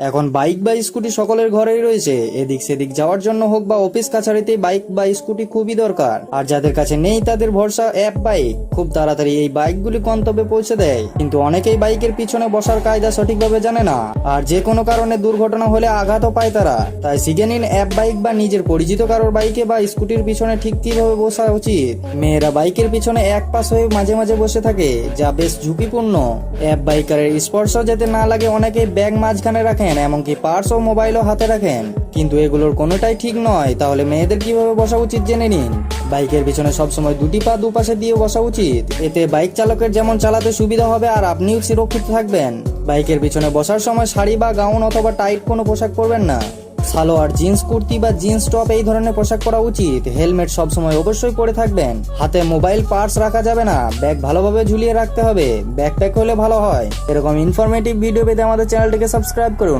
এখন বাইক বা স্কুটি সকলের ঘরেই রয়েছে। এদিক সেদিক যাওয়ার জন্য হোক বা অফিস কাছারিতে বাইক বা স্কুটি খুবই দরকার। আর যাদের কাছে নেই তাদের ভরসা অ্যাপ বাইক। খুব তাড়াতাড়ি এই বাইকগুলি গন্তব্যে পৌঁছে দেয়, কিন্তু অনেকেই বাইকের পিছনে বসার কায়দা সঠিকভাবে জানে না। আর যে কোনো কারণে দুর্ঘটনা হলে আঘাতও পায় তারা। তাই শিখে নিন অ্যাপ বাইক বা নিজের পরিচিত কারোর বাইকে বা স্কুটির পিছনে ঠিক কিভাবে বসা উচিত। মেয়েরা বাইকের পিছনে এক পাশ হয়ে মাঝে মাঝে বসে থাকে, যা বেশ ঝুঁকিপূর্ণ। অ্যাপ বাইকারের স্পর্শ যাতে না লাগে অনেকেই ব্যাগ মাঝখানে রাখেন, এমনকি পার্স ও মোবাইলও হাতে রাখেন, কিন্তু এগুলোর কোনোটাই ঠিক নয়। তাহলে মেয়েদের কিভাবে বসা উচিত জেনে নিন। বাইকের পিছনে সবসময় দুটি পা দুপাশে দিয়ে বসা উচিত। এতে বাইক চালকের যেমন চালাতে সুবিধা হবে আর আপনিও সুরক্ষিত থাকবেন। বাইকের পিছনে বসার সময় শাড়ি বা গাউন অথবা টাইট কোনো পোশাক পরবেন না। সালোয়ার, জিন্স কুর্তি বা জিন্স টপ এই ধরনের পোশাক পরা উচিত। হেলমেট সবসময় অবশ্যই পরে থাকবেন। হাতে মোবাইল পার্স রাখা যাবে না। ব্যাগ ভালোভাবে ঝুলিয়ে রাখতে হবে। ব্যাকপ্যাক হলে ভালো হয়। এরকম ইনফরমেটিভ ভিডিও পেতে আমাদের চ্যানেলটিকে সাবস্ক্রাইব করুন।